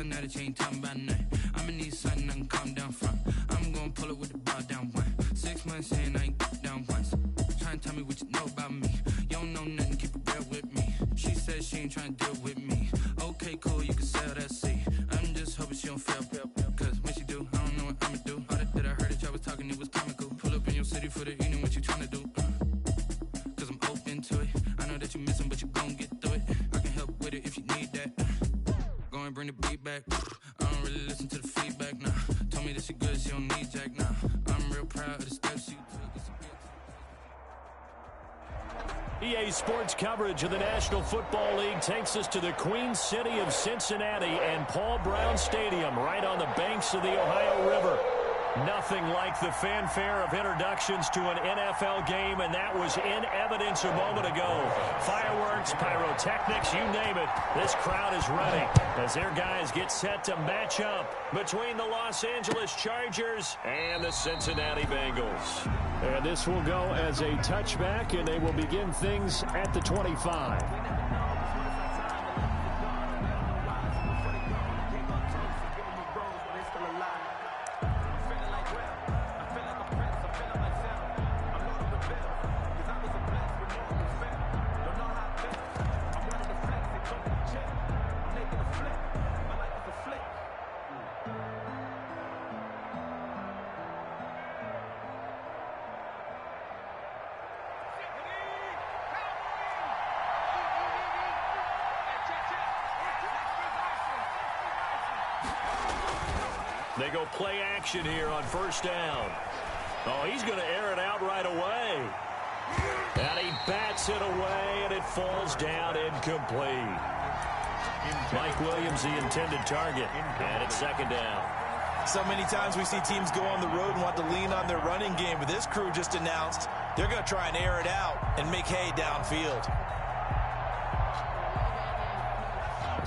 now that you ain't talking about nothing. I'ma need something I can calm down from. I'm gonna pull it with the ball down one. 6 months in, I ain't down once. Trying to tell me what you know about me. You don't know nothing, keep it real with me. She said she ain't trying to deal with me. Okay, cool, you can sell that seat. I'm just hoping she don't fail. Cause when she do, I don't know what I'ma do. All that I heard that y'all was talking, it was comical. Pull up in your city for the evening, what you trying to do? Cause I'm open to it. I know that you missing, but you gon' get through it. I can help with it if you need that. Go and bring the beat back. I don't really listen to the feedback, nah. Told me that she good, she don't need Jack, nah. I'm real proud of the steps you took. EA Sports coverage of the National Football League takes us to the Queen City of Cincinnati and Paul Brown Stadium right on the banks of the Ohio River. Nothing like the fanfare of introductions to an NFL game, and that was in evidence a moment ago. Fireworks, pyrotechnics, you name it. This crowd is ready as their guys get set to match up between the Los Angeles Chargers and the Cincinnati Bengals. And this will go as a touchback, and they will begin things at the 25. They go play action here on first down. Oh, he's going to air it out right away. And he bats it away, and it falls down incomplete. Mike Williams, the intended target, and it's second down. So many times we see teams go on the road and want to lean on their running game, but this crew just announced they're going to try and air it out and make hay downfield.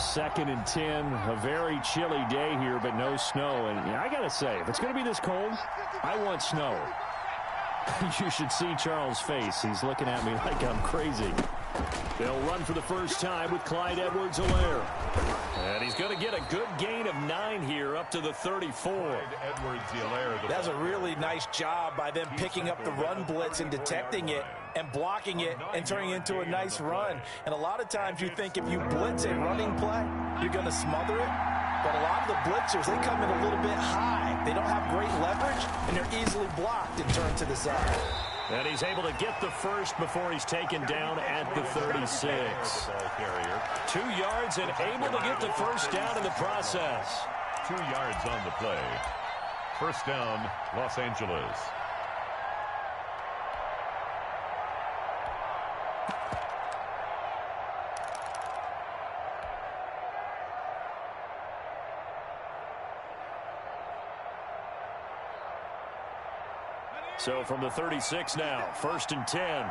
2nd and 10, a very chilly day here, but no snow. And I got to say, if it's going to be this cold, I want snow. You should see Charles' face. He's looking at me like I'm crazy. They'll run for the first time with Clyde Edwards-Helaire. And he's going to get a good gain of 9 here up to the 34. That's a really nice job by them picking up the run blitz and detecting it and blocking it and turning it into a nice run. And a lot of times you think if you blitz a running play, you're going to smother it. But a lot of the blitzers, they come in a little bit high. They don't have great leverage, and they're easily blocked and turned to the side. And he's able to get the first before he's taken down at the 36. 2 yards and able to get the first down in the process. 2 yards on the play. First down, Los Angeles. So from the 36 now, 1st and 10.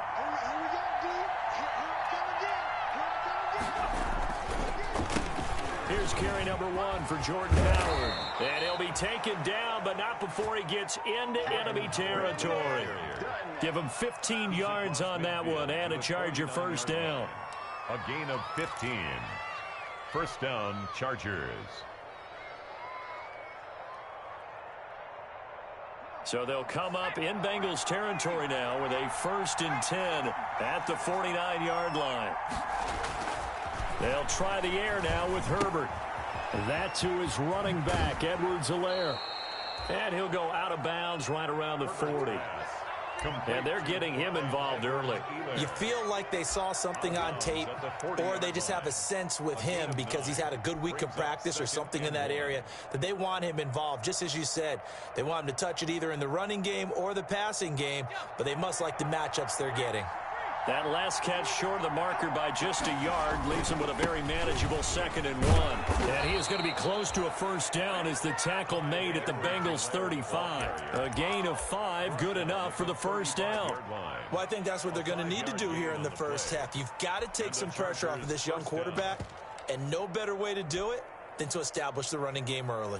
Here's carry number 1 for Jordan Howard. And he'll be taken down, but not before he gets into enemy territory. Give him 15 yards on that one and a Charger first down. A gain of 15. First down, Chargers. So they'll come up in Bengals territory now with a 1st and 10 at the 49-yard line. They'll try the air now with Herbert. That to his running back, Edwards-Helaire. And he'll go out of bounds right around the 40. And they're getting him involved early. You feel like they saw something on tape, or they just have a sense with him because he's had a good week of practice or something in that area that they want him involved. Just as you said, they want him to touch it either in the running game or the passing game, but they must like the matchups they're getting. That last catch short of the marker by just a yard leaves him with a very manageable 2nd and 1. And he is going to be close to a first down as the tackle made at the Bengals 35. A gain of 5, good enough for the first down. Well, I think that's what they're going to need to do here in the first half. You've got to take some pressure off of this young quarterback, and no better way to do it than to establish the running game early.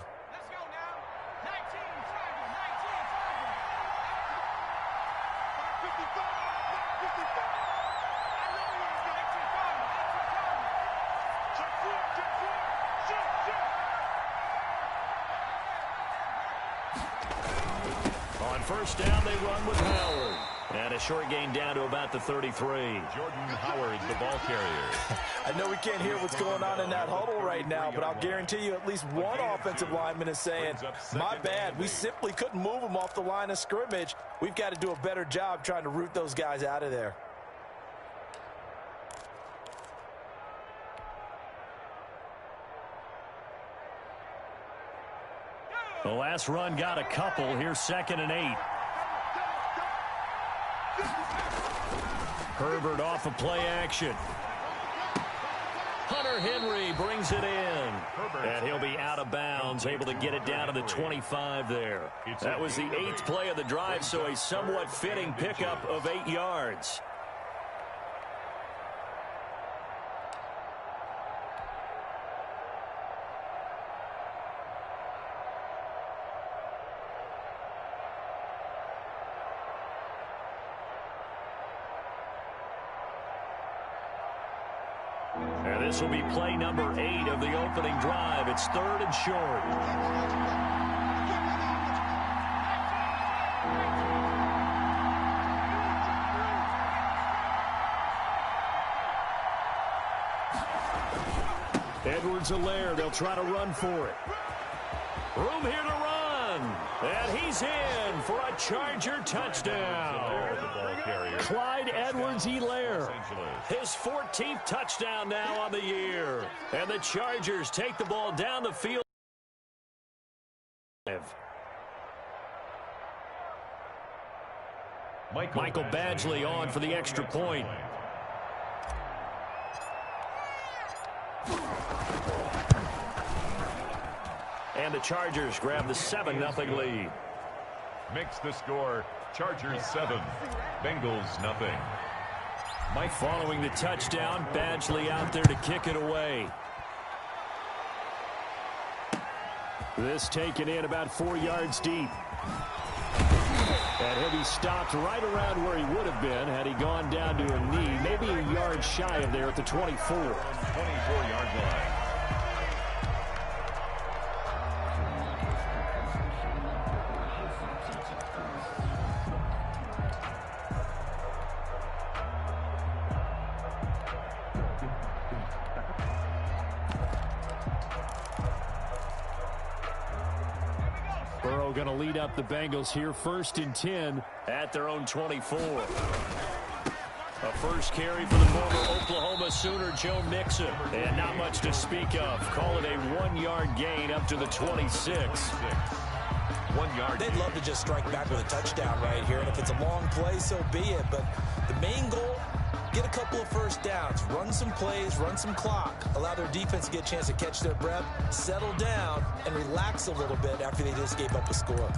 On first down, they run with Howard. And a short gain down to about the 33. Jordan Howard, the ball carrier. I know we can't hear what's going on in that huddle right now, but I'll guarantee you at least one offensive lineman is saying, my bad, we simply couldn't move them off the line of scrimmage. We've got to do a better job trying to root those guys out of there. The last run got a couple. Here's 2nd and 8. Herbert off of play action. Hunter Henry brings it in. And he'll be out of bounds, able to get it down to the 25 there. That was the 8th play of the drive, so a somewhat fitting pickup of 8 yards. And this will be play number 8 of the opening drive. It's 3rd and short. Edwards-Helaire, they'll try to run for it. Room here to run. And he's in for a Charger touchdown. Clyde Edwards-Helaire, his 14th touchdown now on the year. And the Chargers take the ball down the field. Michael Badgley on for the extra point. And the Chargers grab the 7-0 lead. Makes the score Chargers 7, Bengals nothing. Mike following the touchdown, Badgley out there to kick it away. This taken in about 4 yards deep. And he'll be stopped right around where he would have been had he gone down to a knee, maybe a yard shy of there at the 24. 24-yard line. Going to lead up the Bengals here, 1st and 10 at their own 24. A first carry for the former Oklahoma Sooner, Joe Mixon. And not much to speak of. Call it a 1-yard gain up to the 26. 1 yard. They'd love to just strike back with a touchdown right here. And if it's a long play, so be it. But the main goal, get a couple of first downs, run some plays, run some clock, allow their defense to get a chance to catch their breath, settle down, and relax a little bit after they just gave up a score.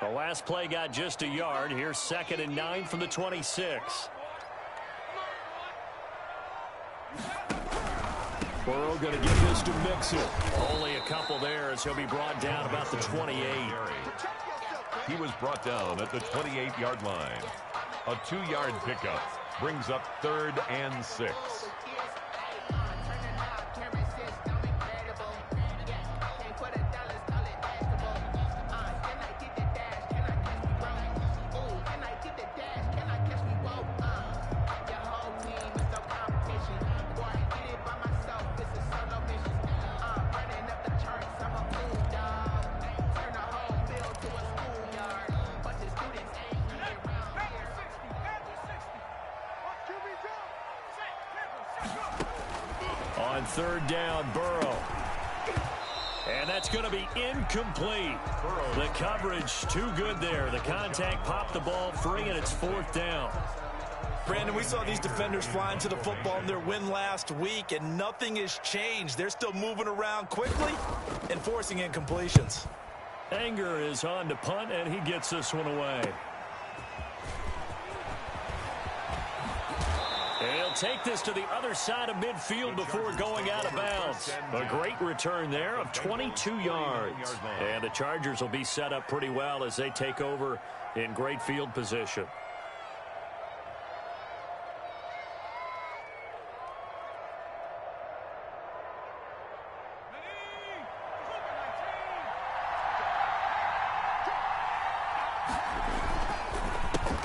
The last play got just a yard. Here's 2nd and 9 from the 26. Burrow going to give this to Mixon. Only a couple there as he'll be brought down about the 28. He was brought down at the 28-yard line. A 2-yard pickup brings up 3rd and 6. On 3rd down, Burrow. And that's going to be incomplete. The coverage too good there. The contact popped the ball free, and it's 4th down. Brandon, we saw these defenders flying to the football in their win last week, and nothing has changed. They're still moving around quickly and forcing incompletions. Anger is on to punt, and he gets this one away. He'll take this to the other side of midfield before going out of bounds. A great return there of 22 yards. And the Chargers will be set up pretty well as they take over in great field position.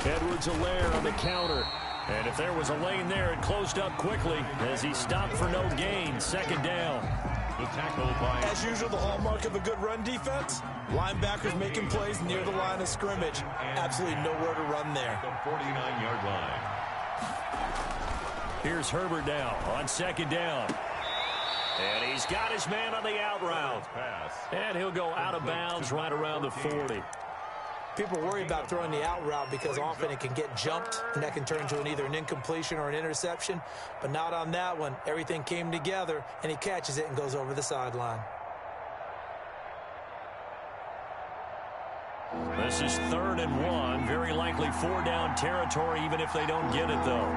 Edwards-Helaire on the counter. And if there was a lane there, it closed up quickly as he stopped for no gain. Second down. The tackle by... As usual, the hallmark of a good run defense. Linebackers making plays near the line of scrimmage. Absolutely nowhere to run there. The 49-yard line. Here's Herbert now on second down. And he's got his man on the out route. And he'll go out of bounds right around the 40. People worry about throwing the out route because often it can get jumped, and that can turn into either an incompletion or an interception. But not on that one. Everything came together, and he catches it and goes over the sideline. This is 3rd and 1. Very likely 4-down territory, even if they don't get it, though.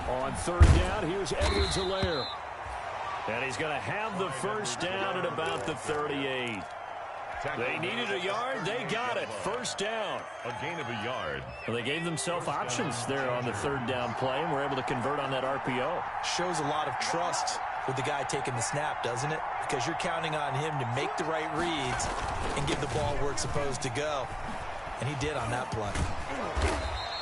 On 3rd down, here's Edwards-Helaire. And he's going to have the first down at about the 38. They needed a yard. They got it. First down. A gain of a yard. Well, they gave themselves options there on the 3rd down play, and were able to convert on that RPO. Shows a lot of trust with the guy taking the snap, doesn't it? Because you're counting on him to make the right reads and give the ball where it's supposed to go. And he did on that play.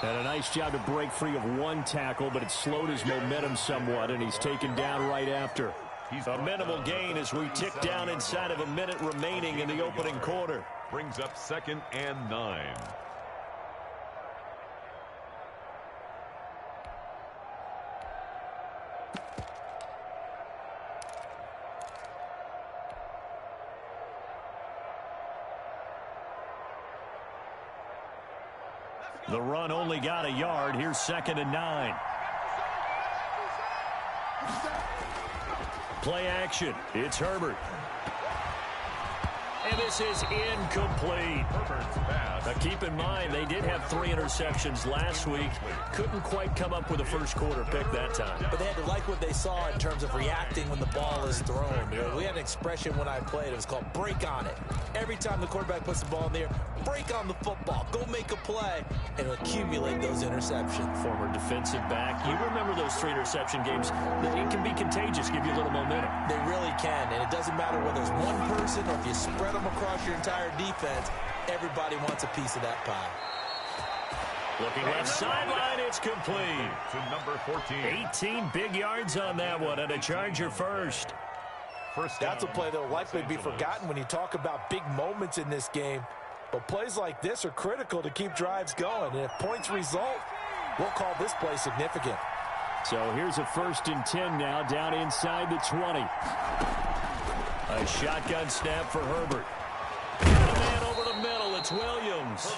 And a nice job to break free of one tackle, but it slowed his momentum somewhat, and he's taken down right after. A minimal gain as we tick down inside of a minute remaining in the opening quarter. Brings up 2nd and 9. The run only got a yard. Here's 2nd and 9. Play action. It's Herbert. And this is incomplete. Herbert's pass. Now keep in mind, they did have 3 interceptions last week. Couldn't quite come up with a first quarter pick that time. But they had to like what they saw in terms of reacting when the ball is thrown. We had an expression when I played. It was called break on it. Every time the quarterback puts the ball in the air, break on the football. Go make a play and accumulate those interceptions. Former defensive back. You remember those 3 interception games. It can be contagious, give you a little momentum. They really can, and it doesn't matter whether it's one person or if you spread them across your entire defense. Everybody wants a piece of that pie. Looking left sideline, it's complete. To number 14. 18 big yards on that one, and a Charger first. That's a play that will likely be forgotten when you talk about big moments in this game. But plays like this are critical to keep drives going. And if points result, we'll call this play significant. So here's a 1st and 10 now, down inside the 20. A shotgun snap for Herbert. And a man over the middle, it's Williams.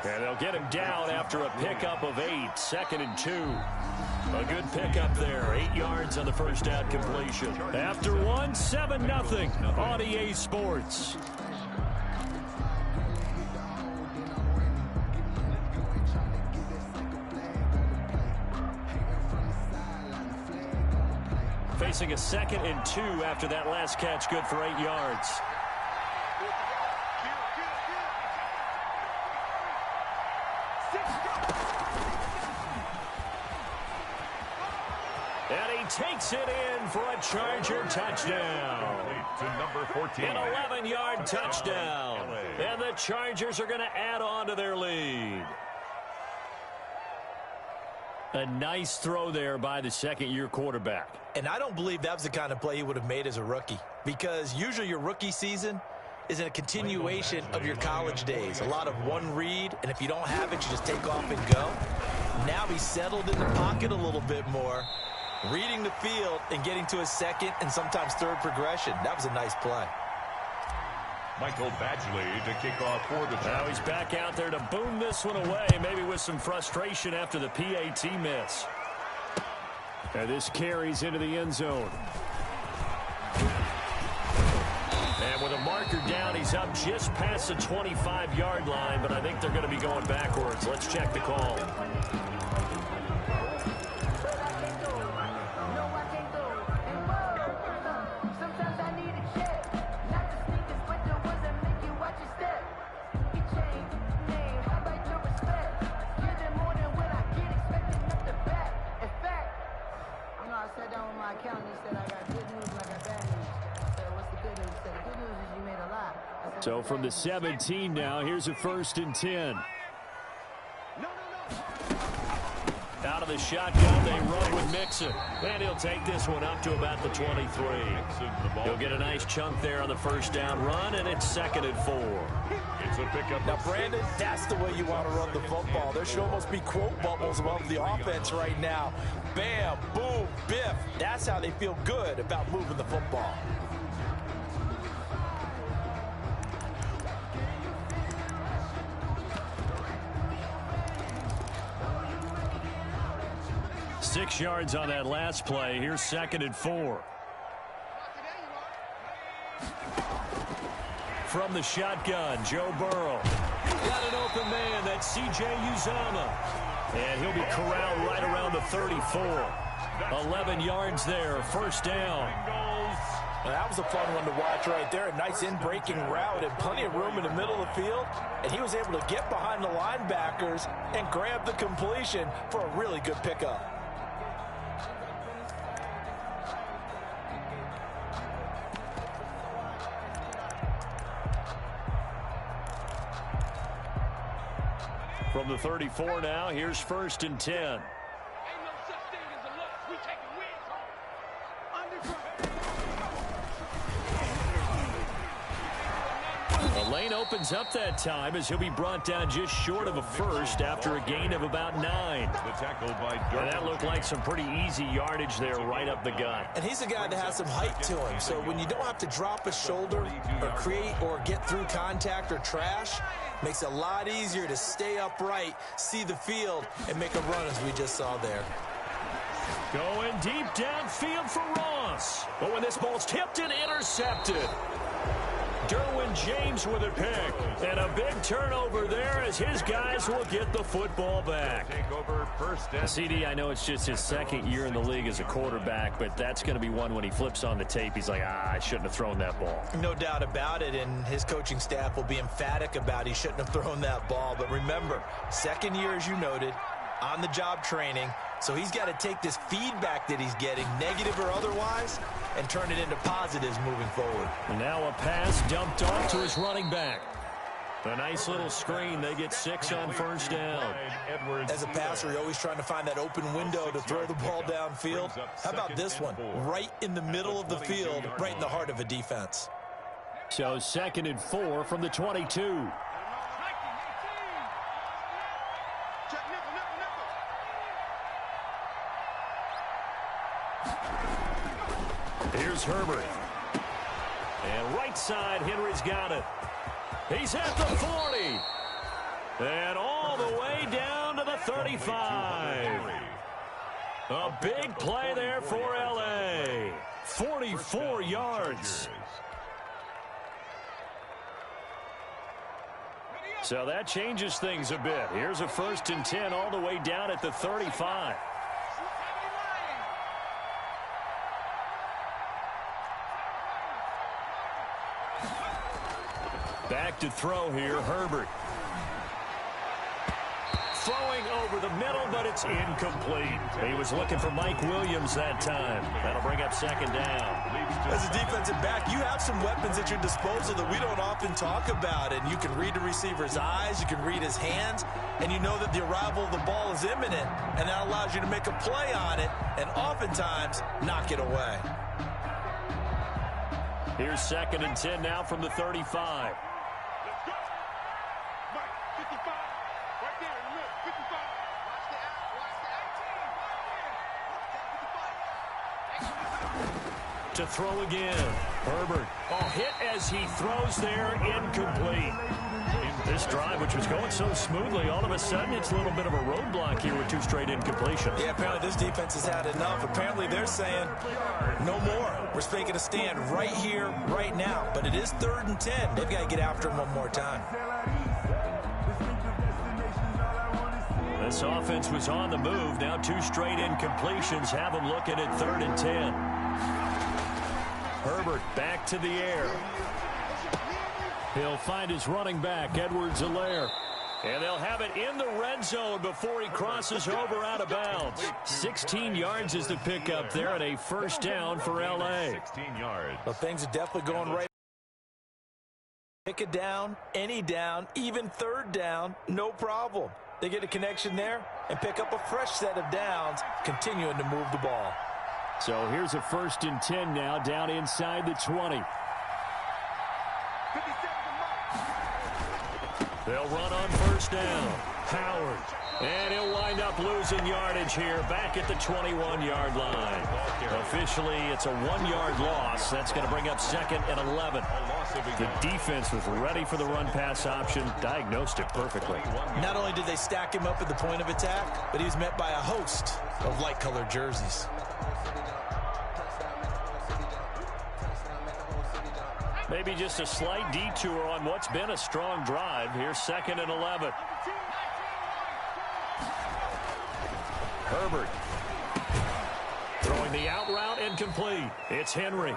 And they'll get him down after a pickup of 8. 2nd and 2. A good pickup there. 8 yards on the first down completion. After 1, 7-0 on EA Sports. Facing a 2nd and 2 after that last catch, good for 8 yards. And he takes it in for a Charger touchdown. To number 14. An 11-yard touchdown. And the Chargers are going to add on to their lead. A nice throw there by the second-year quarterback. And I don't believe that was the kind of play he would have made as a rookie, because usually your rookie season is a continuation of your college days. A lot of one read, and if you don't have it, you just take off and go. Now he's settled in the pocket a little bit more, reading the field and getting to his 2nd and sometimes 3rd progression. That was a nice play. Michael Badgley to kick off for the Chargers. Now he's back out there to boom this one away, maybe with some frustration after the PAT miss. And this carries into the end zone. And with a marker down, he's up just past the 25-yard line, but I think they're going to be going backwards. Let's check the call. So from the 17 now, here's a 1st and 10. Out of the shotgun, they run with Mixon. And he'll take this one up to about the 23. He'll get a nice chunk there on the 1st down run, and it's 2nd and 4. It's a pickup. Now, Brandon, that's the way you want to run the football. There should almost be quote bubbles above the offense right now. Bam, boom, biff. That's how they feel good about moving the football. Six yards on that last play. Here's 2nd and 4. From the shotgun, Joe Burrow. Got an open man. That's C.J. Uzomah. And he'll be corralled right around the 34. 11 yards there. 1st down. Well, that was a fun one to watch right there. A nice in-breaking route and plenty of room in the middle of the field. And he was able to get behind the linebackers and grab the completion for a really good pickup. From the 34 now, here's 1st and 10. The lane opens up that time as he'll be brought down just short of a 1st after a gain of about 9. The tackle by And that looked like some pretty easy yardage there right up the gut. And he's a guy that has some height to him, so when you don't have to drop a shoulder or create or get through contact or trash, makes it a lot easier to stay upright, see the field, and make a run as we just saw there. Going deep downfield for Ross. But when this ball's tipped and intercepted. Derwin James with a pick. And a big turnover there as his guys will get the football back. Take over 1st and CD, I know it's just his 2nd year in the league as a quarterback, but that's going to be one when he flips on the tape. He's like, I shouldn't have thrown that ball. No doubt about it, and his coaching staff will be emphatic about he shouldn't have thrown that ball. But remember, 2nd year, as you noted, on-the-job training. So he's got to take this feedback that he's getting, negative or otherwise, and turn it into positives moving forward. And now a pass dumped off to his running back. A nice little screen. They get 6 on 1st down. As a passer, you're always trying to find that open window to throw the ball downfield. How about this one? Right in the middle of the field, right in the heart of a defense. So 2nd and 4 from the 22. Here's Herbert. And right side, Henry's got it. He's at the 40. And all the way down to the 35. A big play there for L.A. 44 yards. So that changes things a bit. Here's a 1st and 10 all the way down at the 35. Back to throw here, Herbert. Throwing over the middle, but it's incomplete. He was looking for Mike Williams that time. That'll bring up 2nd down. As a defensive back, you have some weapons at your disposal that we don't often talk about. And you can read the receiver's eyes, you can read his hands, and you know that the arrival of the ball is imminent. And that allows you to make a play on it and oftentimes knock it away. Here's 2nd and 10 now from the 35. To throw again. Herbert. Oh, hit as he throws there, incomplete. This drive, which was going so smoothly, all of a sudden it's a little bit of a roadblock here with 2 straight incompletions. Yeah, apparently this defense has had enough. Apparently they're saying no more. We're making a stand right here, right now. But it is 3rd and 10. They've got to get after him one more time. This offense was on the move. Now 2 straight incompletions have them looking at 3rd and 10. Herbert back to the air. He'll find his running back, Edwards-Helaire. And they'll have it in the red zone before he crosses over out of bounds. 16 yards is the pickup there at a 1st down for L.A. 16 yards. Well, things are definitely going right. Pick it down, any down, even third down, no problem. They get a connection there and pick up a fresh set of downs, continuing to move the ball. So here's a 1st and 10 now, down inside the 20. They'll run on 1st down. Howard. And he'll wind up losing yardage here back at the 21-yard line. Officially, it's a 1-yard loss. That's going to bring up 2nd and 11. The defense was ready for the run-pass option, diagnosed it perfectly. Not only did they stack him up at the point of attack, but he was met by a host of light-colored jerseys. Maybe just a slight detour on what's been a strong drive. Here's 2nd and 11. Herbert. Throwing the out route incomplete. It's Henry.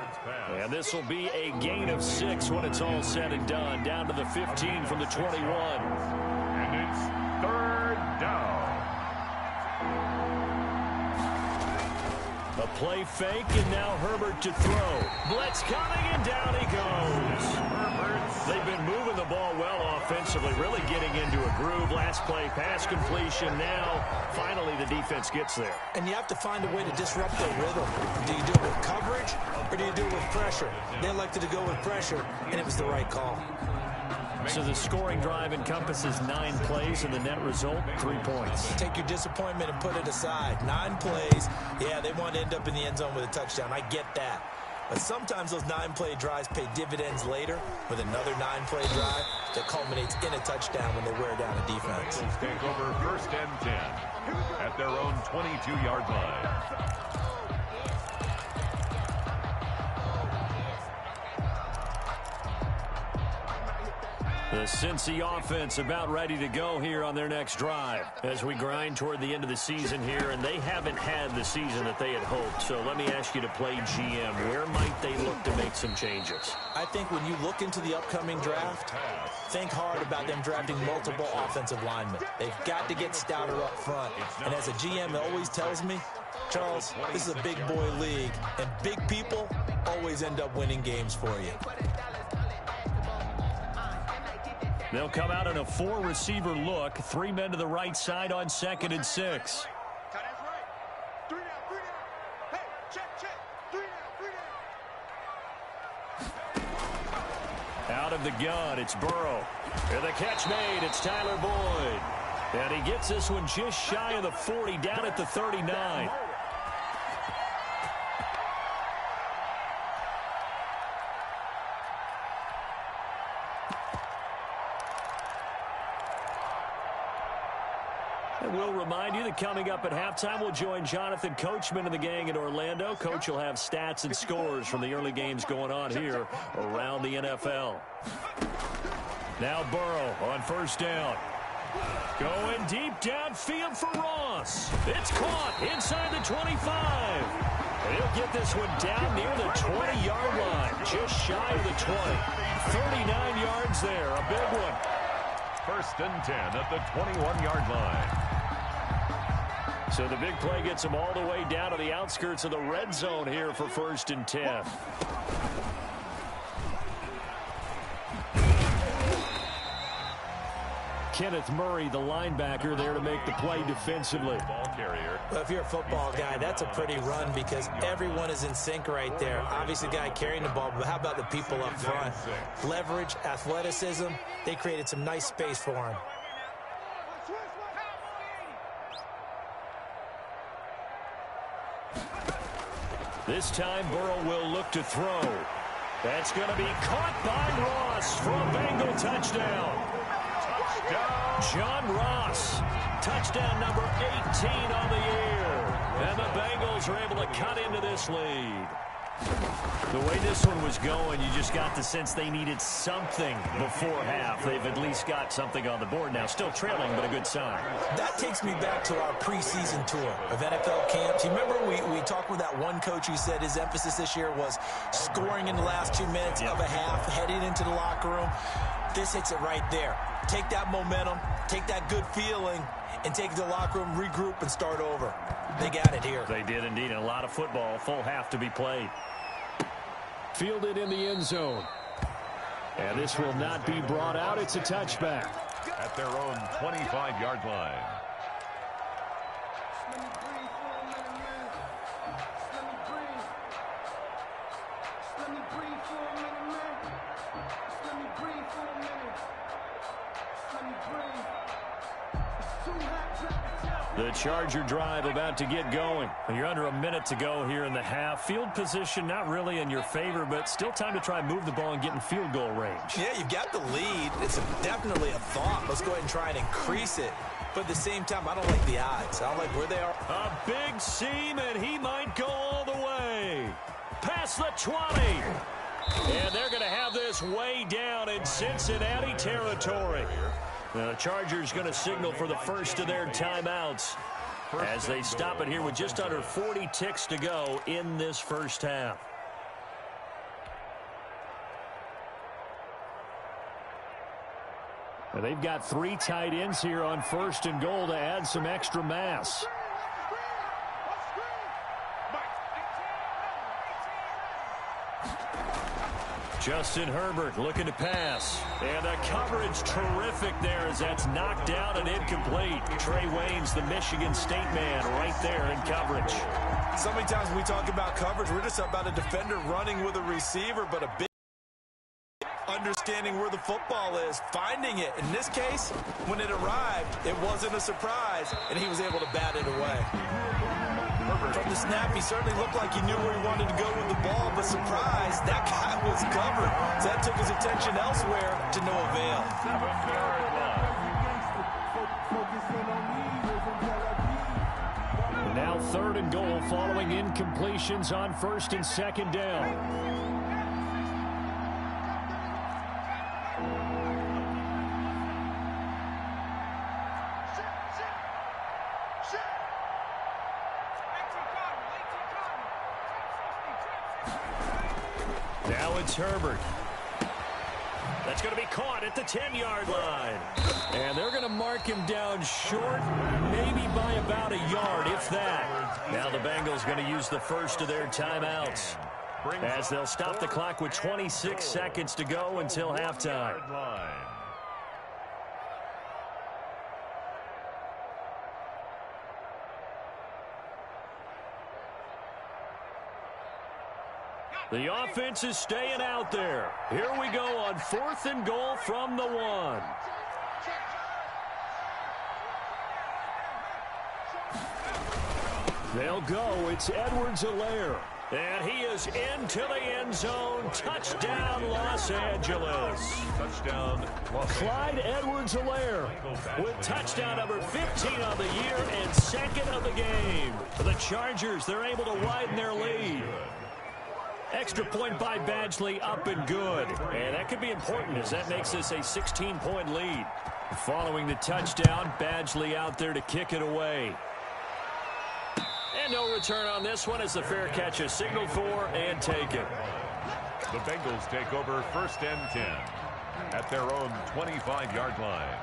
And this will be a gain of 6 when it's all said and done. Down to the 15 from the 21. And it's 3rd down. A play fake, and now Herbert to throw. Blitz coming, and down he goes. They've been moving the ball well offensively, really getting into a groove. Last play, pass completion. Now, finally, the defense gets there. And you have to find a way to disrupt their rhythm. Do you do it with coverage, or do you do it with pressure? They elected to go with pressure, and it was the right call. So the scoring drive encompasses 9 plays, and the net result, 3 points. Take your disappointment and put it aside. 9 plays. Yeah, they want to end up in the end zone with a touchdown. I get that. But sometimes those 9-play drives pay dividends later with another 9-play drive that culminates in a touchdown when they wear down a defense. Take over 1st and 10 at their own 22-yard line. The Cincy offense about ready to go here on their next drive as we grind toward the end of the season here, and they haven't had the season that they had hoped. So let me ask you to play GM. Where might they look to make some changes? I think when you look into the upcoming draft, think hard about them drafting multiple offensive linemen. They've got to get stouter up front. And as a GM, it always tells me, Charles, this is a big boy league, and big people always end up winning games for you. They'll come out in a 4-receiver look. 3 men to the right side on 2nd and 6. Out of the gun, it's Burrow. And the catch made, it's Tyler Boyd. And he gets this one just shy of the 40, down at the 39. And we'll remind you that coming up at halftime, we'll join Jonathan Coachman and the gang in Orlando. Coach will have stats and scores from the early games going on here around the NFL. Now Burrow on 1st down. Going deep downfield for Ross. It's caught inside the 25. And he'll get this one down near the 20-yard line, just shy of the 20. 39 yards there, a big one. 1st and 10 at the 21-yard line. So the big play gets him all the way down to the outskirts of the red zone here for 1st and 10. Kenneth Murray, the linebacker, there to make the play defensively. Ball carrier. Well, if you're a football guy, that's a pretty run because everyone is in sync right there. Obviously, the guy carrying the ball, but how about the people up front? Leverage, athleticism, they created some nice space for him. This time, Burrow will look to throw. That's going to be caught by Ross for a Bengal touchdown. John Ross, touchdown number 18 on the year. And the Bengals are able to cut into this lead. The way this one was going, you just got the sense they needed something before half. They've at least got something on the board now. Still trailing, but a good sign. That takes me back to our preseason tour of NFL camps. You remember we talked with that one coach who said his emphasis this year was scoring in the last 2 minutes of a half, heading into the locker room. This hits it right there. Take that momentum, take that good feeling, and take it to the locker room, regroup, and start over. They got it here. They did indeed. And a lot of football, full half to be played. Fielded in the end zone. And this will not be brought out. It's a touchback. At their own 25-yard line. The Charger drive about to get going. You're under a minute to go here in the half. Field position not really in your favor, but still time to try and move the ball and get in field goal range. Yeah, you've got the lead. It's definitely a thought. Let's go ahead and try and increase it. But at the same time, I don't like the odds. I don't like where they are. A big seam, and he might go all the way. Past the 20. And they're going to have this way down in Cincinnati territory. The Chargers going to signal for the first of their timeouts as they stop it here with just under 40 ticks to go in this first half. Now they've got 3 tight ends here on first and goal to add some extra mass. Justin Herbert looking to pass. And the coverage terrific there as that's knocked down and incomplete. Trey Waynes, the Michigan State man, right there in coverage. So many times when we talk about coverage, we're just about a defender running with a receiver, but a big understanding where the football is, finding it. In this case, when it arrived, it wasn't a surprise, and he was able to bat it away. From the snap, he certainly looked like he knew where he wanted to go with the ball, but surprise, that guy was covered. So that took his attention elsewhere to no avail. Now 3rd and goal following incompletions on 1st and 2nd down. Now it's Herbert. That's going to be caught at the 10-yard line. And they're going to mark him down short, maybe by about a yard, if that. Now the Bengals going to use the first of their timeouts as they'll stop the clock with 26 seconds to go until halftime. The offense is staying out there. Here we go on 4th and goal from the 1. They'll go. It's Edwards-Helaire. And he is into the end zone. Touchdown, Los Angeles. Touchdown, Clyde Edwards-Helaire with touchdown number 15 on the year and 2nd of the game. For the Chargers, they're able to widen their lead. Extra point by Badgley, up and good. And that could be important as that makes this a 16-point lead. Following the touchdown, Badgley out there to kick it away. And no return on this one as the fair catch is signaled for and taken. The Bengals take over 1st and 10 at their own 25-yard line.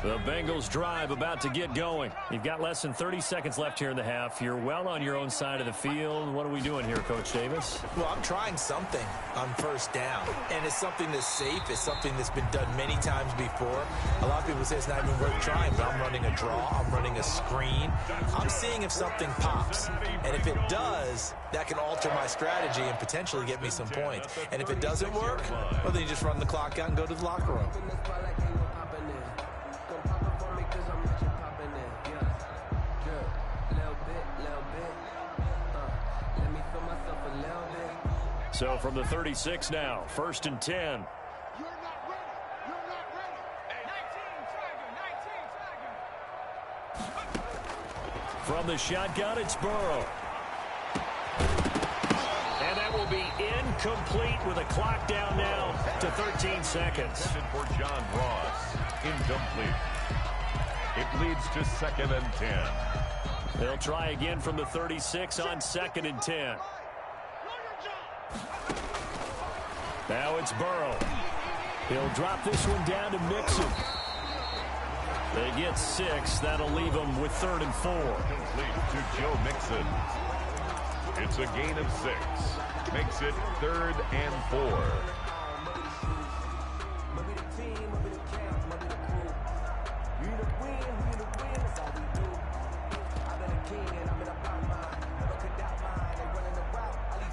The Bengals drive about to get going. You've got less than 30 seconds left here in the half. You're well on your own side of the field. What are we doing here, Coach Davis? Well, I'm trying something on 1st down, and it's something that's safe. It's something that's been done many times before. A lot of people say it's not even worth trying, but I'm running a draw. I'm running a screen. I'm seeing if something pops, and if it does, that can alter my strategy and potentially get me some points. And if it doesn't work, well, then you just run the clock out and go to the locker room. So from the 36 now, 1st and 10. From the shotgun, it's Burrow. And that will be incomplete with a clock down now to 13 seconds. For John Ross, incomplete. It leads to 2nd and 10. They'll try again from the 36 on 2nd and 10. Now it's Burrow. He'll drop this one down to Mixon. They get 6. That'll leave them with 3rd and 4. Complete to Joe Mixon. It's a gain of 6. Makes it 3rd and 4.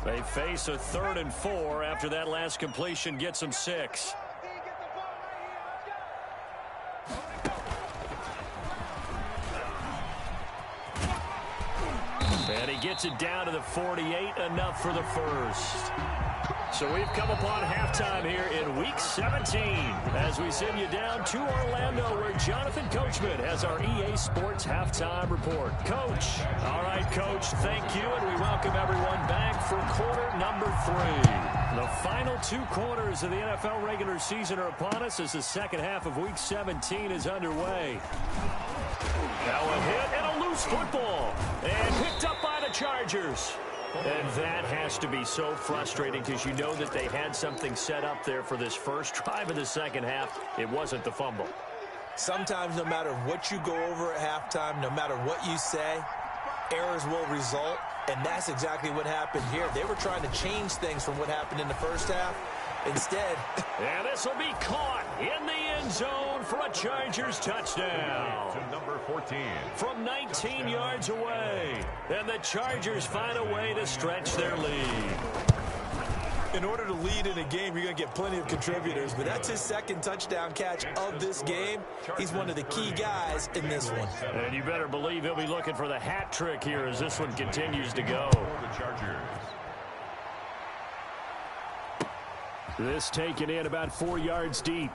They face a 3rd and 4 after that last completion gets them 6. And he gets it down to the 48, enough for the first. So we've come upon halftime here in Week 17 as we send you down to Orlando where Jonathan Coachman has our EA Sports Halftime Report. Coach. All right, Coach, thank you, and we welcome everyone back for quarter number 3. The final 2 quarters of the NFL regular season are upon us as the second half of Week 17 is underway. Now a hit and a loose football, and picked up by the Chargers. And that has to be so frustrating because you know that they had something set up there for this first drive of the second half. It wasn't the fumble. Sometimes no matter what you go over at halftime, no matter what you say, errors will result. And that's exactly what happened here. They were trying to change things from what happened in the first half. Instead. And this will be caught in the end zone for a Chargers touchdown. To number 14. From 19 yards away. And the Chargers find a way to stretch their lead. In order to lead in a game, you're going to get plenty of contributors. But that's his second touchdown catch of this game. He's one of the key guys in this one. And you better believe he'll be looking for the hat trick here as this one continues to go. The Chargers. This taken in about 4 yards deep.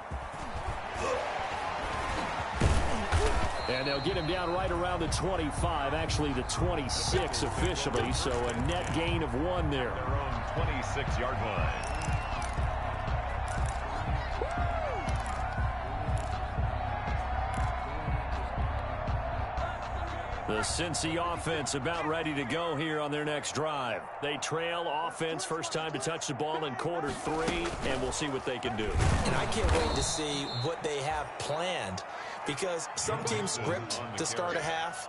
And they'll get him down right around the 25, actually the 26 officially, so a net gain of 1 there. Their own 26-yard line. The Cincy offense about ready to go here on their next drive. They trail offense, first time to touch the ball in quarter 3, and we'll see what they can do. And I can't wait to see what they have planned because some teams script to start a half.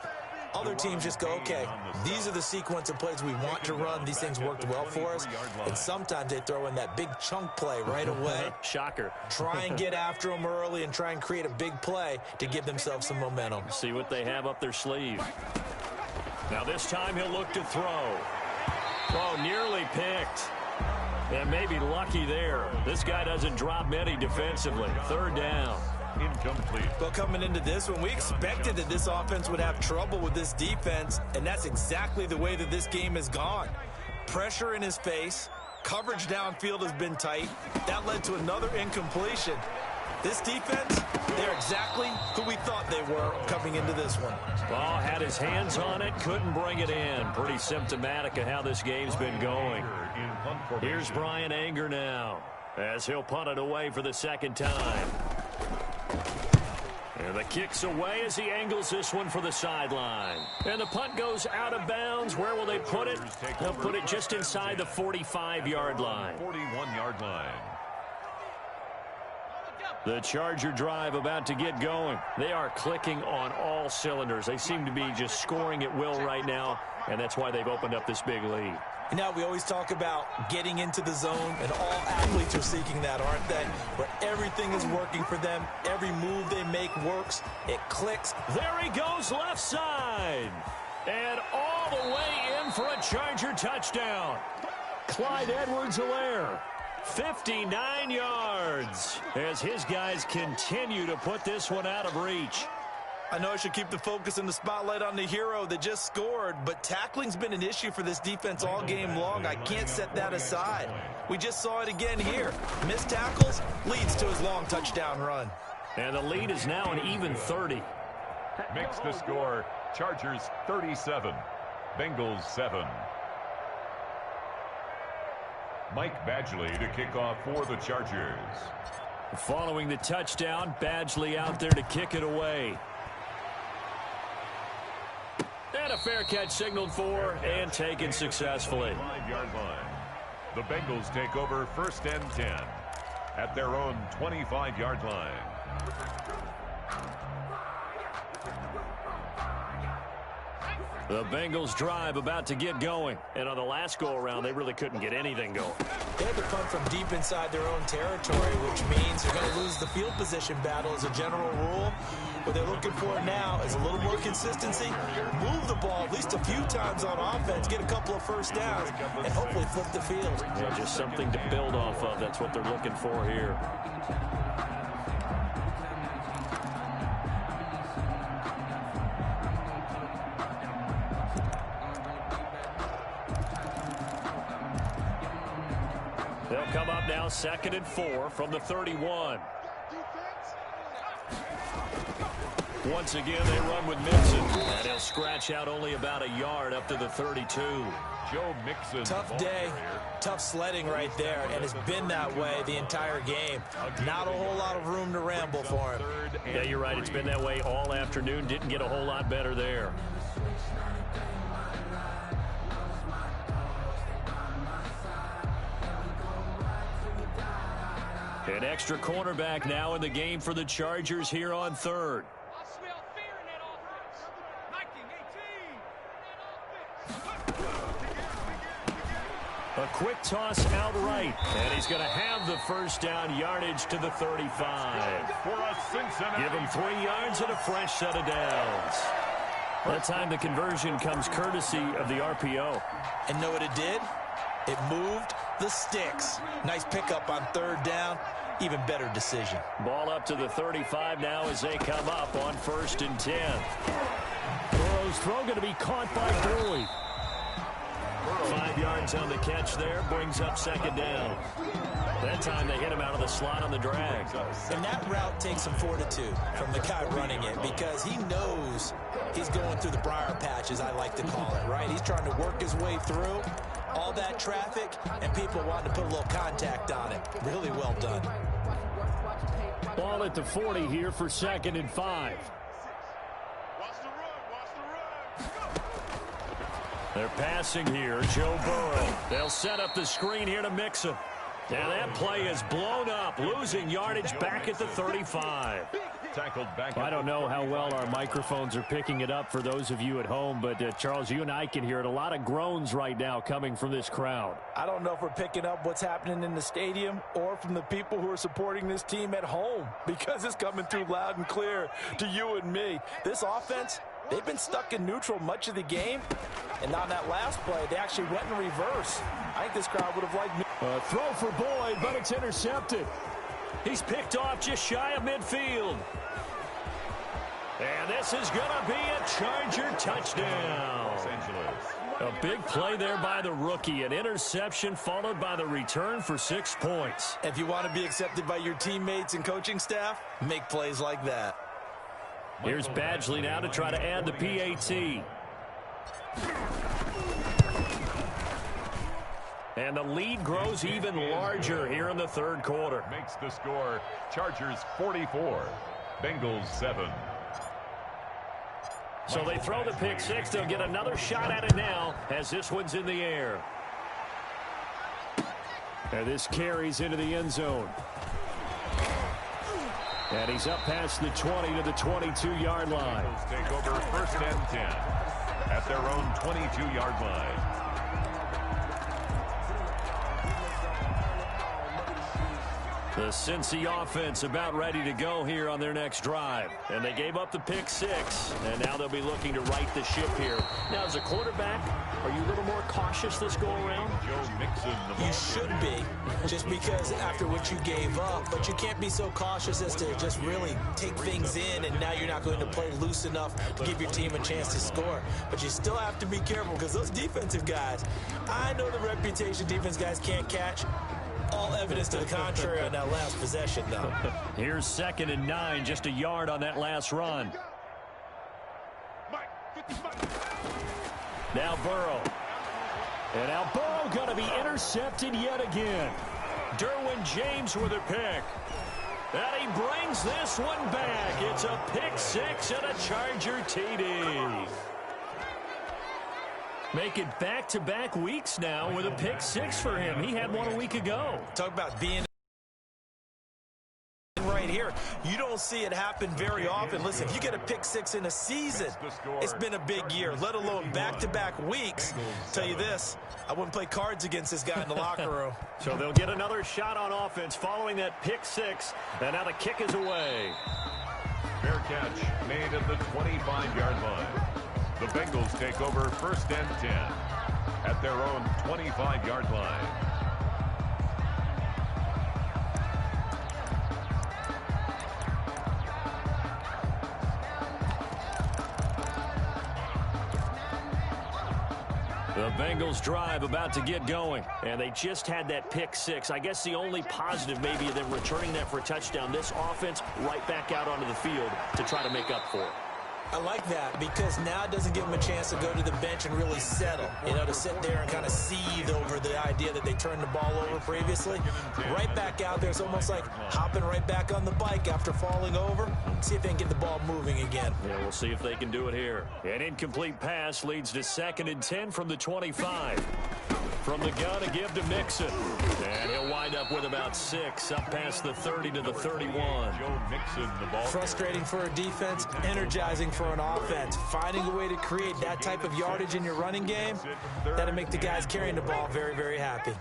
Other teams just go, okay, these are the sequence of plays we want to run. These things worked well for us. And sometimes they throw in that big chunk play right away. Shocker. Try and get after them early and try and create a big play to give themselves some momentum. See what they have up their sleeve. Now this time he'll look to throw. Oh, nearly picked. And maybe lucky there. This guy doesn't drop many defensively. 3rd down. Incomplete. Well, coming into this one, we expected that this offense would have trouble with this defense, and that's exactly the way that this game has gone. Pressure in his face, coverage downfield has been tight. That led to another incompletion. This defense, they're exactly who we thought they were coming into this one. Ball had his hands on it, couldn't bring it in. Pretty symptomatic of how this game's been going. Here's Brian Anger now, as he'll punt it away for the second time. And the kick's away as he angles this one for the sideline. And the punt goes out of bounds. Where will they put it? They'll put it just inside the 45-yard line. 41-yard line. The Charger drive about to get going. They are clicking on all cylinders. They seem to be just scoring at will right now, and that's why they've opened up this big lead. You know, we always talk about getting into the zone, and all athletes are seeking that, aren't they? Where everything is working for them. Every move they make works. It clicks. There he goes left side. And all the way in for a Charger touchdown. Clyde Edwards-Helaire. 59 yards as his guys continue to put this one out of reach. I know I should keep the focus and the spotlight on the hero that just scored, but tackling's been an issue for this defense all game long. I can't set that aside. We just saw it again here. Missed tackles leads to his long touchdown run. And the lead is now an even 30. Makes the score Chargers 37, Bengals 7. Mike Badgley to kick off for the Chargers. Following the touchdown, Badgley out there to kick it away. And a fair catch signaled for and taken successfully. 5-yard line. The Bengals take over 1st and 10 at their own 25-yard line. The Bengals drive about to get going. And on the last go-around, they really couldn't get anything going. They had to punt from deep inside their own territory, which means they're going to lose the field position battle as a general rule. What they're looking for now is a little more consistency, move the ball at least a few times on offense, get a couple of first downs, and hopefully flip the field. Yeah, just something to build off of. That's what they're looking for here. They'll come up now 2nd and 4 from the 31. Once again, they run with Mixon. And he'll scratch out only about a yard up to the 32. Joe Mixon. Tough day, tough sledding right there, and it's been that way the entire game. Not a whole lot of room to ramble for him. Yeah, you're right. It's been that way all afternoon. Didn't get a whole lot better there. An extra cornerback now in the game for the Chargers here on 3rd. A quick toss out right, and he's going to have the first down, yardage to the 35. Give him 3 yards and a fresh set of downs. That time the conversion comes courtesy of the RPO. And know what it did? It moved the sticks. Nice pickup on 3rd down. Even better decision. Ball up to the 35 now as they come up on 1st and 10. Burrow's throw going to be caught by Gurley. 5 yards on the catch there, brings up 2nd down. That time they hit him out of the slot on the drag. And that route takes some fortitude from the guy running it because he knows he's going through the briar patch, as I like to call it, right? He's trying to work his way through all that traffic, and people wanting to put a little contact on it. Really well done. Ball at the 40 here for 2nd and 5. They're passing here, Joe Burrow. They'll set up the screen here to Mixon. Now that play is blown up, losing yardage back at the 35. Tackled back. I don't know how well our microphones are picking it up for those of you at home, but Charles, you and I can hear it. A lot of groans right now coming from this crowd. I don't know if we're picking up what's happening in the stadium or from the people who are supporting this team at home, because it's coming through loud and clear to you and me. This offense, they've been stuck in neutral much of the game, and on that last play, they actually went in reverse. I think this crowd would have liked me. Throw for Boyd, but it's intercepted. He's picked off just shy of midfield. And this is going to be a Charger touchdown. Los Angeles. A big play there by the rookie. An interception followed by the return for 6 points. If you want to be accepted by your teammates and coaching staff, make plays like that. Here's Badgley now to try to add the PAT. And the lead grows even larger here in the 3rd quarter. Makes the score Chargers 44, Bengals 7. So they throw the pick 6. They'll get another shot at it now as this one's in the air. And this carries into the end zone. And he's up past the 20 to the 22-yard line. Take over 1st and 10 at their own 22-yard line. The Cincy offense about ready to go here on their next drive. And they gave up the pick 6, and now they'll be looking to right the ship here. Now, as a quarterback, are you a little more cautious this go-around? Joe Mixon. You should be, just because after what you gave up, but you can't be so cautious as to just really take things in, and now you're not going to play loose enough to give your team a chance to score. But you still have to be careful, because those defensive guys, I know the reputation defense guys can't catch. All evidence to the contrary on that last possession, though. Here's 2nd and 9, just a yard on that last run. Now Burrow. And now Burrow going to be intercepted yet again. Derwin James with a pick. And he brings this one back. It's a pick 6 and a Charger TD. Make it back-to-back weeks now with a pick 6 for him. He had one a week ago. Talk about being right here. You don't don't see it happen very often. Listen, if you get a pick six in a season, it's been a big year, let alone back-to-back weeks. Tell you this, I wouldn't play cards against this guy in the locker room. So they'll get another shot on offense following that pick six, and now the kick is away. Fair catch made at the 25-yard line. The Bengals take over 1st and 10 at their own 25-yard line. The Bengals drive about to get going, and they just had that pick six. I guess the only positive maybe of them returning that for a touchdown. This offense right back out onto the field to try to make up for it. I like that because now it doesn't give them a chance to go to the bench and really settle, to sit there and kind of seethe over the idea that they turned the ball over previously. Right back out there, it's almost like hopping right back on the bike after falling over. See if they can get the ball moving again. Yeah, we'll see if they can do it here. An incomplete pass leads to 2nd and 10 from the 25. From the gun, a give to Mixon. And he'll wind up with about 6, up past the 30 to the 31. Joe Mixon, the ball. Frustrating for a defense, energizing for an offense. Finding a way to create that type of yardage in your running game, that'll make the guys carrying the ball very, very happy.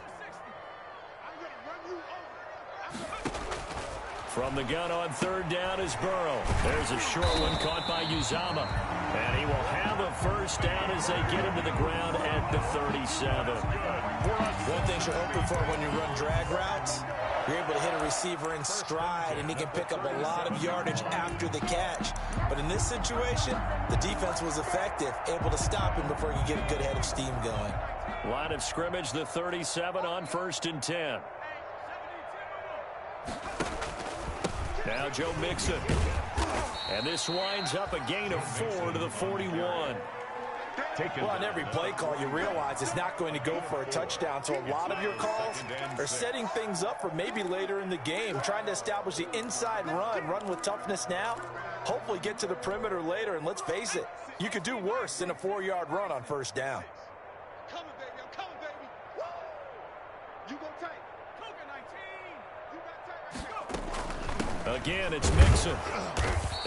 From the gun on 3rd down is Burrow. There's a short one caught by Uzama. And he will have a 1st down as they get him to the ground at the 37. One thing you're hoping for when you run drag routes, you're able to hit a receiver in stride, and he can pick up a lot of yardage after the catch. But in this situation, the defense was effective, able to stop him before he could get a good head of steam going. Line of scrimmage, the 37 on 1st and 10. Now Joe Mixon. And this winds up a gain of 4 to the 41. Well, on every play call, you realize it's not going to go for a touchdown. So a lot of your calls are setting things up for maybe later in the game, trying to establish the inside run with toughness now, hopefully get to the perimeter later. And let's face it, you could do worse than a 4-yard run on 1st down. I'm coming, baby. I'm coming, baby. Woo! You go tight. Cougar 19. You got tight right now. Again, it's Mixon.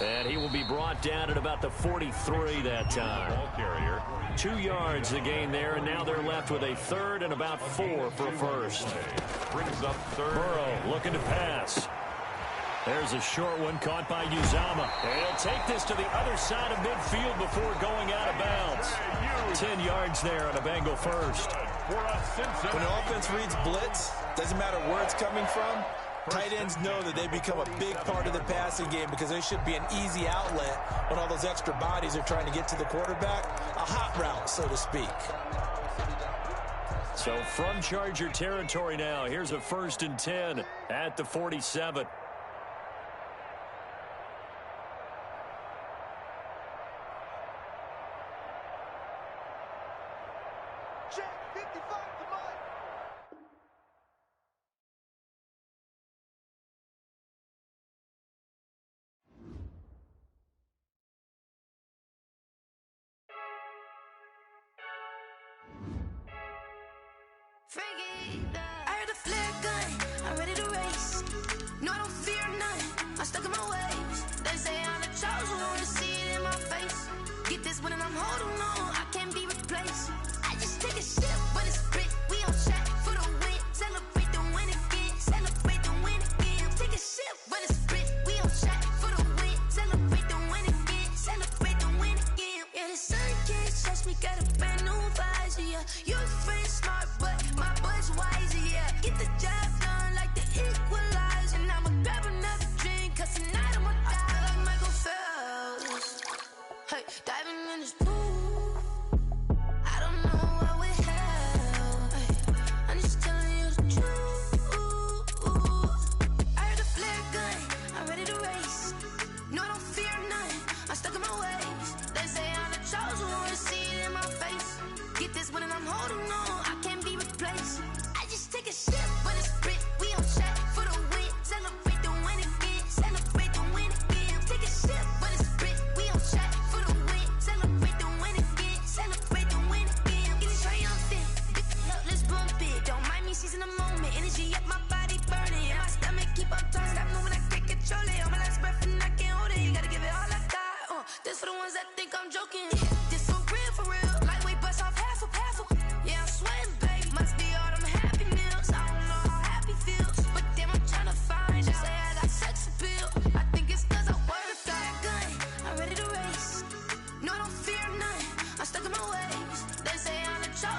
And he will be brought down at about the 43 that time. Ball carrier. 2 yards the gain there, and now they're left with a 3rd and about 4 for a 1st. Brings up 3rd. Burrow looking to pass. There's a short one caught by Uzama. And he'll take this to the other side of midfield before going out of bounds. 10 yards there on a Bengal 1st. When the offense reads blitz, doesn't matter where it's coming from, tight ends know that they become a big part of the passing game because they should be an easy outlet when all those extra bodies are trying to get to the quarterback. A hot route, so to speak. So from Charger territory now, here's a 1st and 10 at the 47. Check 55 to mine. I heard a flare gun, I'm ready to race. No, I don't fear none, I'm stuck in my ways. They say I'm the chosen one, to see it in my face. Get this one and I'm holding on, I can't be replaced. I just take a sip when it's split, we on track for the win. Celebrate the win again, celebrate the win again. Take a sip when it's split, we on track for the win. Celebrate the win again, celebrate the win again. Yeah, the sun can't touch me, got a brand new visor, yeah. You're friend smart, but my bud's wiser, yeah. Get the job done like the equalizer. And I'ma grab another drink, cause tonight I'ma die. I feel like Michael Phelps. Hey, diving in this pool. I don't know what we have. Hey, I'm just telling you the truth. I heard a flare gun, I'm ready to race. No, I don't fear none, I'm stuck in my ways. They say I'm the chosen one, to see it in my face. Get this one and I'm holding on, I can't be replaced. I just take a sip when it's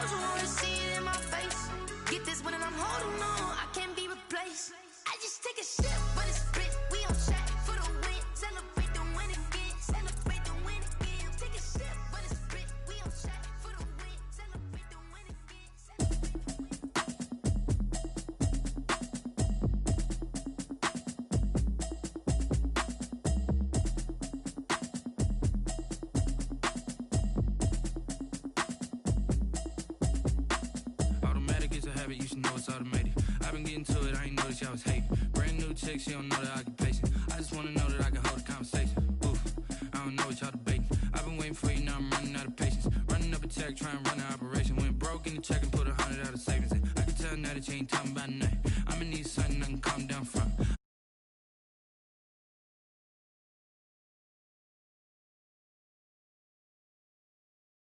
chose you, wanna see it in my face. Get this when I'm holding on, I can't be replaced. I just take a sip, but it's split. We on track for the win. Celebrate the win again. Celebrate the win again. Take a sip, but it's split. We on track for the win. Celebrate the win again. Automatic is a habit, you should know it's automated. I've been getting to it, I ain't noticed y'all was hating. Brand new chick, she don't know the occupation. I just wanna know that I can hold a conversation. Oof, I don't know what y'all debating. I've been waiting for you, now I'm running out of patience. Running up a check, trying to run an operation. Went broke in the check and put